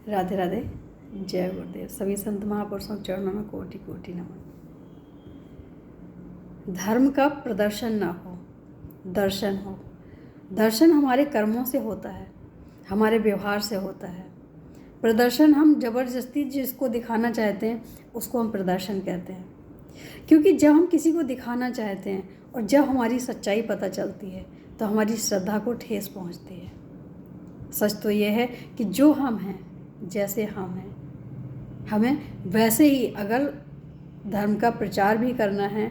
राधे राधे। जय गुरुदेव। सभी संत महापुरुषों के चरणों में कोटि कोटि नमन। धर्म का प्रदर्शन ना हो, दर्शन हो। दर्शन हमारे कर्मों से होता है, हमारे व्यवहार से होता है। प्रदर्शन हम जबरदस्ती जिसको दिखाना चाहते हैं उसको हम प्रदर्शन कहते हैं। क्योंकि जब हम किसी को दिखाना चाहते हैं और जब हमारी सच्चाई पता चलती है तो हमारी श्रद्धा को ठेस पहुंचती है। सच तो यह है कि जो हम हैं, जैसे हम हैं, हमें वैसे ही अगर धर्म का प्रचार भी करना है,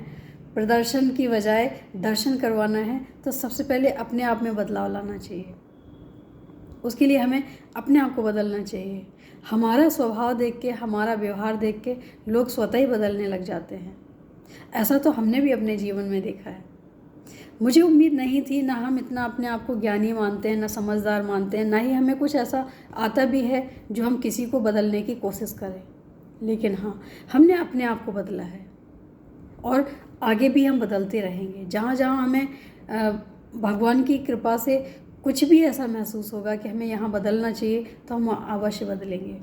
प्रदर्शन की बजाय दर्शन करवाना है, तो सबसे पहले अपने आप में बदलाव लाना चाहिए। उसके लिए हमें अपने आप को बदलना चाहिए। हमारा स्वभाव देख के, हमारा व्यवहार देख के लोग स्वतः ही बदलने लग जाते हैं। ऐसा तो हमने भी अपने जीवन में देखा है। मुझे उम्मीद नहीं थी, ना हम इतना अपने आप को ज्ञानी मानते हैं, ना समझदार मानते हैं, ना ही हमें कुछ ऐसा आता भी है जो हम किसी को बदलने की कोशिश करें। लेकिन हाँ, हमने अपने आप को बदला है और आगे भी हम बदलते रहेंगे। जहाँ जहाँ हमें भगवान की कृपा से कुछ भी ऐसा महसूस होगा कि हमें यहाँ बदलना चाहिए तो हम अवश्य बदलेंगे,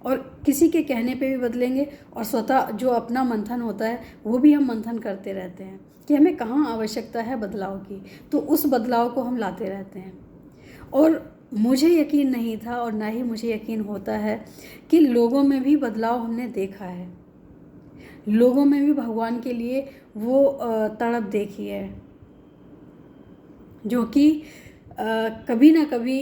और किसी के कहने पे भी बदलेंगे, और स्वतः जो अपना मंथन होता है वो भी हम मंथन करते रहते हैं कि हमें कहाँ आवश्यकता है बदलाव की, तो उस बदलाव को हम लाते रहते हैं। और मुझे यकीन नहीं था और ना ही मुझे यकीन होता है कि लोगों में भी बदलाव हमने देखा है, लोगों में भी भगवान के लिए वो तड़प देखी है जो कि कभी ना कभी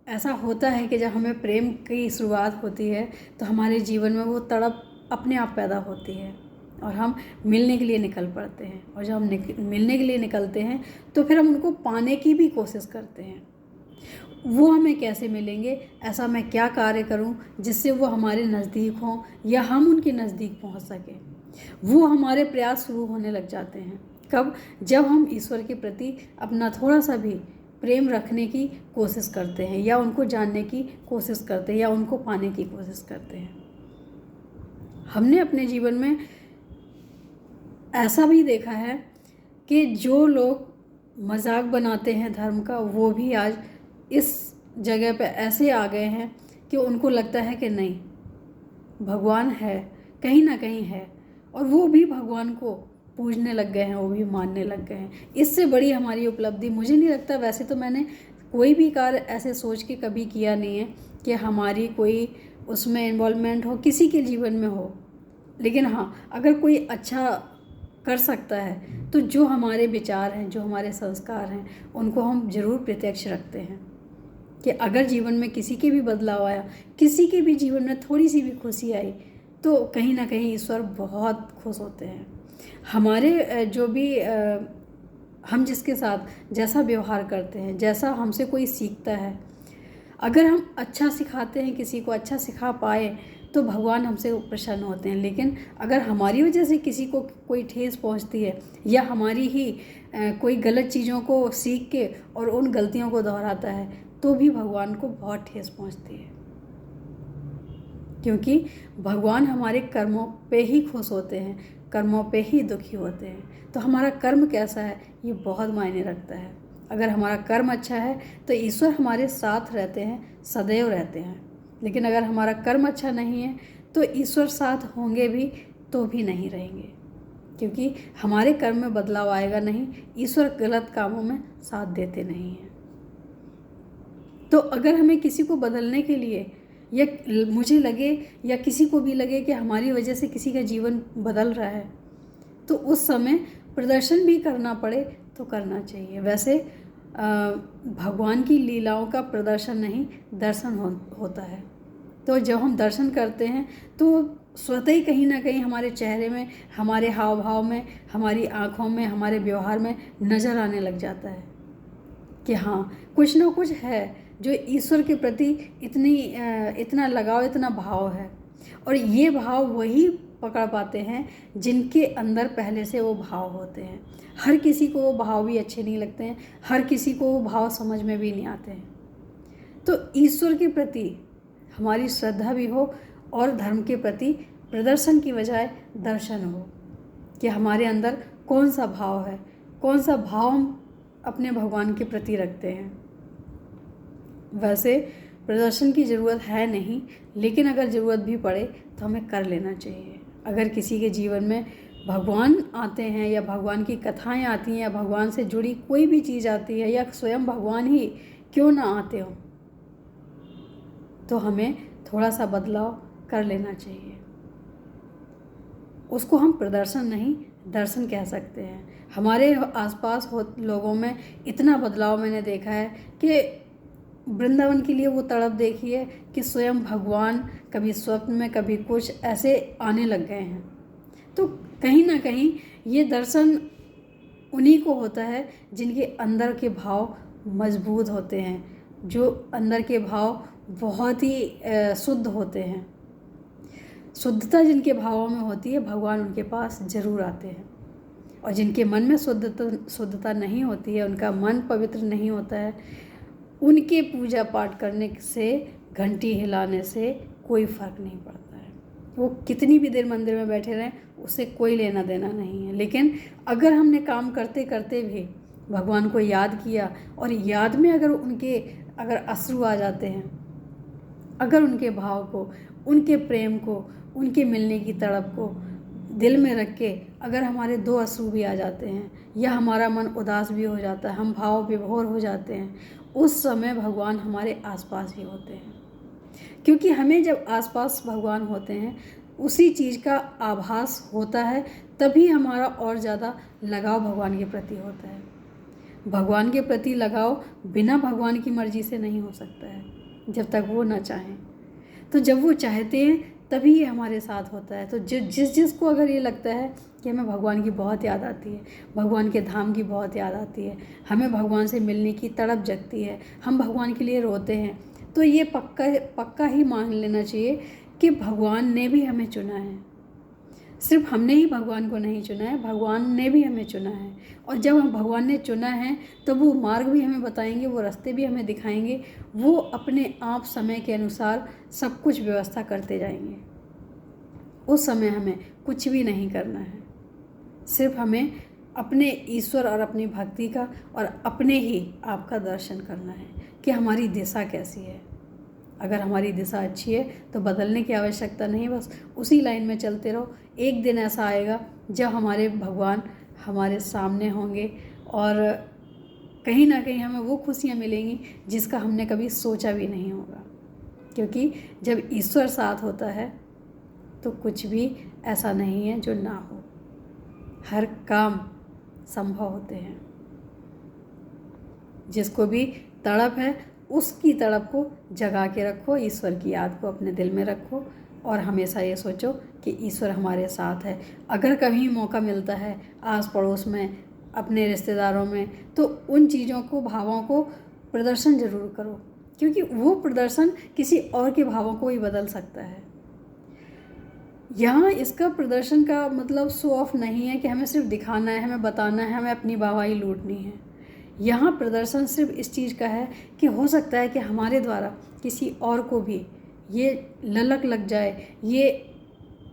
ऐसा होता है कि जब हमें प्रेम की शुरुआत होती है तो हमारे जीवन में वो तड़प अपने आप पैदा होती है और हम मिलने के लिए निकल पड़ते हैं। और जब हम मिलने के लिए निकलते हैं तो फिर हम उनको पाने की भी कोशिश करते हैं। वो हमें कैसे मिलेंगे, ऐसा मैं क्या कार्य करूं जिससे वो हमारे नज़दीक हों या हम उनके नज़दीक पहुंच सकें। वो हमारे प्रयास शुरू होने लग जाते हैं कब, जब हम ईश्वर के प्रति अपना थोड़ा सा भी प्रेम रखने की कोशिश करते हैं या उनको जानने की कोशिश करते हैं या उनको पाने की कोशिश करते हैं। हमने अपने जीवन में ऐसा भी देखा है कि जो लोग मजाक बनाते हैं धर्म का, वो भी आज इस जगह पे ऐसे आ गए हैं कि उनको लगता है कि नहीं, भगवान है, कहीं ना कहीं है, और वो भी भगवान को पूजने लग गए हैं, वो भी मानने लग गए हैं। इससे बड़ी हमारी उपलब्धि मुझे नहीं लगता। वैसे तो मैंने कोई भी कार्य ऐसे सोच के कभी किया नहीं है कि हमारी कोई उसमें इन्वॉल्वमेंट हो, किसी के जीवन में हो। लेकिन हाँ, अगर कोई अच्छा कर सकता है तो जो हमारे विचार हैं, जो हमारे संस्कार हैं, उनको हम जरूर प्रत्यक्ष रखते हैं कि अगर जीवन में किसी के भी बदलाव आया, किसी के भी जीवन में थोड़ी सी भी खुशी आई, तो कहीं ना कहीं ईश्वर बहुत खुश होते हैं। हमारे जो भी हम जिसके साथ जैसा व्यवहार करते हैं, जैसा हमसे कोई सीखता है, अगर हम अच्छा सिखाते हैं, किसी को अच्छा सिखा पाए, तो भगवान हमसे प्रसन्न होते हैं। लेकिन अगर हमारी वजह से किसी को कोई ठेस पहुंचती है या हमारी ही कोई गलत चीज़ों को सीख के और उन गलतियों को दोहराता है, तो भी भगवान को बहुत ठेस पहुंचती है। क्योंकि भगवान हमारे कर्मों पे ही खुश होते हैं, कर्मों पे ही दुखी होते हैं। तो हमारा कर्म कैसा है ये बहुत मायने रखता है। अगर हमारा कर्म अच्छा है तो ईश्वर हमारे साथ रहते हैं, सदैव रहते हैं। लेकिन अगर हमारा कर्म अच्छा नहीं है तो ईश्वर साथ होंगे भी तो भी नहीं रहेंगे, क्योंकि हमारे कर्म में बदलाव आएगा नहीं। ईश्वर गलत कामों में साथ देते नहीं हैं। तो अगर हमें किसी को बदलने के लिए, या मुझे लगे या किसी को भी लगे कि हमारी वजह से किसी का जीवन बदल रहा है, तो उस समय प्रदर्शन भी करना पड़े तो करना चाहिए। वैसे भगवान की लीलाओं का प्रदर्शन नहीं, दर्शन होता है। तो जब हम दर्शन करते हैं तो स्वतः ही कहीं ना कहीं हमारे चेहरे में, हमारे हाव भाव में, हमारी आँखों में, हमारे व्यवहार में नज़र आने लग जाता है कि हाँ, कुछ ना कुछ है जो ईश्वर के प्रति इतना लगाव, इतना भाव है। और ये भाव वही पकड़ पाते हैं जिनके अंदर पहले से वो भाव होते हैं। हर किसी को वो भाव भी अच्छे नहीं लगते हैं, हर किसी को वो भाव समझ में भी नहीं आते हैं। तो ईश्वर के प्रति हमारी श्रद्धा भी हो और धर्म के प्रति प्रदर्शन की बजाय दर्शन हो कि हमारे अंदर कौन सा भाव है, कौन सा भाव हम अपने भगवान के प्रति रखते हैं। वैसे प्रदर्शन की ज़रूरत है नहीं, लेकिन अगर ज़रूरत भी पड़े तो हमें कर लेना चाहिए। अगर किसी के जीवन में भगवान आते हैं या भगवान की कथाएं आती हैं या भगवान से जुड़ी कोई भी चीज़ आती है या स्वयं भगवान ही क्यों ना आते हो, तो हमें थोड़ा सा बदलाव कर लेना चाहिए। उसको हम प्रदर्शन नहीं, दर्शन कह सकते हैं। हमारे आसपास लोगों में इतना बदलाव मैंने देखा है कि वृंदावन के लिए वो तड़प देखी है कि स्वयं भगवान कभी स्वप्न में कभी कुछ ऐसे आने लग गए हैं। तो कहीं ना कहीं ये दर्शन उन्हीं को होता है जिनके अंदर के भाव मजबूत होते हैं, जो अंदर के भाव बहुत ही शुद्ध होते हैं। शुद्धता जिनके भावों में होती है, भगवान उनके पास जरूर आते हैं। और जिनके मन में शुद्धता नहीं होती है, उनका मन पवित्र नहीं होता है, उनके पूजा पाठ करने से, घंटी हिलाने से कोई फ़र्क नहीं पड़ता है। वो कितनी भी देर मंदिर में बैठे रहें, उससे कोई लेना देना नहीं है। लेकिन अगर हमने काम करते करते भी भगवान को याद किया और याद में अगर अश्रु आ जाते हैं, अगर उनके भाव को, उनके प्रेम को, उनके मिलने की तड़प को दिल में रख के अगर हमारे 2 अश्रु भी आ जाते हैं या हमारा मन उदास भी हो जाता है, हम भाव विभोर हो जाते हैं, उस समय भगवान हमारे आसपास ही होते हैं। क्योंकि हमें जब आसपास भगवान होते हैं, उसी चीज़ का आभास होता है, तभी हमारा और ज़्यादा लगाव भगवान के प्रति होता है। भगवान के प्रति लगाव बिना भगवान की मर्जी से नहीं हो सकता है, जब तक वो ना चाहें। तो जब वो चाहते हैं तभी ये हमारे साथ होता है। तो जिसको अगर ये लगता है कि हमें भगवान की बहुत याद आती है, भगवान के धाम की बहुत याद आती है, हमें भगवान से मिलने की तड़प जगती है, हम भगवान के लिए रोते हैं, तो ये पक्का ही मान लेना चाहिए कि भगवान ने भी हमें चुना है। सिर्फ हमने ही भगवान को नहीं चुना है, भगवान ने भी हमें चुना है। और जब हम भगवान ने चुना है तो वो मार्ग भी हमें बताएंगे, वो रास्ते भी हमें दिखाएंगे, वो अपने आप समय के अनुसार सब कुछ व्यवस्था करते जाएंगे। उस समय हमें कुछ भी नहीं करना है, सिर्फ हमें अपने ईश्वर और अपनी भक्ति का और अपने ही आप का दर्शन करना है कि हमारी दिशा कैसी है। अगर हमारी दिशा अच्छी है तो बदलने की आवश्यकता नहीं, बस उसी लाइन में चलते रहो। एक दिन ऐसा आएगा जब हमारे भगवान हमारे सामने होंगे और कहीं ना कहीं हमें वो खुशियाँ मिलेंगी जिसका हमने कभी सोचा भी नहीं होगा। क्योंकि जब ईश्वर साथ होता है तो कुछ भी ऐसा नहीं है जो ना हो, हर काम संभव होते हैं। जिसको भी तड़प है उसकी तड़प को जगा के रखो, ईश्वर की याद को अपने दिल में रखो और हमेशा ये सोचो कि ईश्वर हमारे साथ है। अगर कभी मौका मिलता है आस पड़ोस में, अपने रिश्तेदारों में, तो उन चीज़ों को, भावों को प्रदर्शन ज़रूर करो, क्योंकि वो प्रदर्शन किसी और के भावों को भी बदल सकता है। यहाँ इसका प्रदर्शन का मतलब शो ऑफ नहीं है कि हमें सिर्फ दिखाना है, हमें बताना है, हमें अपनी वाहवाही लूटनी है। यहाँ प्रदर्शन सिर्फ इस चीज़ का है कि हो सकता है कि हमारे द्वारा किसी और को भी ये ललक लग जाए, ये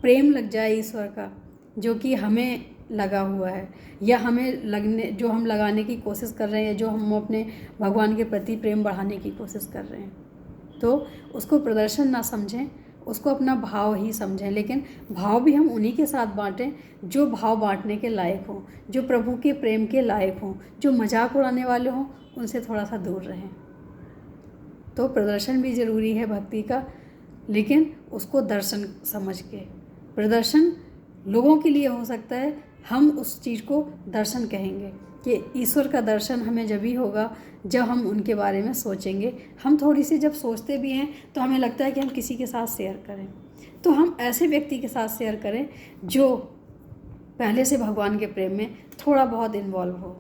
प्रेम लग जाए ईश्वर का, जो कि हमें लगा हुआ है, या जो हम लगाने की कोशिश कर रहे हैं, जो हम अपने भगवान के प्रति प्रेम बढ़ाने की कोशिश कर रहे हैं। तो उसको प्रदर्शन ना समझें, उसको अपना भाव ही समझें। लेकिन भाव भी हम उन्हीं के साथ बांटें जो भाव बांटने के लायक हों, जो प्रभु के प्रेम के लायक हों। जो मजाक उड़ाने वाले हों उनसे थोड़ा सा दूर रहें। तो प्रदर्शन भी ज़रूरी है भक्ति का, लेकिन उसको दर्शन समझ के। प्रदर्शन लोगों के लिए हो सकता है, हम उस चीज़ को दर्शन कहेंगे कि ईश्वर का दर्शन हमें जब ही होगा जब हम उनके बारे में सोचेंगे। हम थोड़ी सी जब सोचते भी हैं तो हमें लगता है कि हम किसी के साथ शेयर करें, तो हम ऐसे व्यक्ति के साथ शेयर करें जो पहले से भगवान के प्रेम में थोड़ा बहुत इन्वॉल्व हो,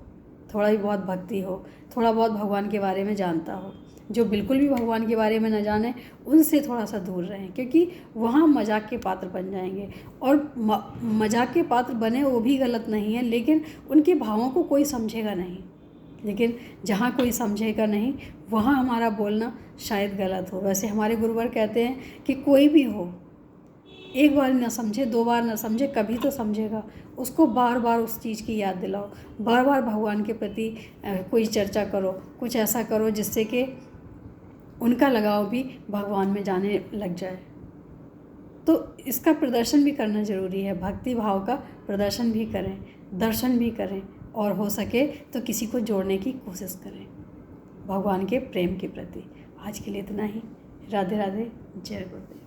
थोड़ा ही बहुत भक्ति हो, थोड़ा बहुत भगवान के बारे में जानता हो। जो बिल्कुल भी भगवान के बारे में न जाने उनसे थोड़ा सा दूर रहें, क्योंकि वहाँ मजाक के पात्र बन जाएंगे। और मजाक के पात्र बने वो भी गलत नहीं है, लेकिन उनके भावों को कोई समझेगा नहीं। लेकिन जहाँ कोई समझेगा नहीं वहाँ हमारा बोलना शायद गलत हो। वैसे हमारे गुरुवर कहते हैं कि कोई भी हो, एक बार न समझे, 2 बार न समझे, कभी तो समझेगा। उसको बार बार उस चीज़ की याद दिलाओ, बार बार भगवान के प्रति कोई चर्चा करो, कुछ ऐसा करो जिससे कि उनका लगाव भी भगवान में जाने लग जाए। तो इसका प्रदर्शन भी करना ज़रूरी है, भक्ति भाव का प्रदर्शन भी करें, दर्शन भी करें, और हो सके तो किसी को जोड़ने की कोशिश करें भगवान के प्रेम के प्रति। आज के लिए इतना ही। राधे राधे, जय गुरुदेव।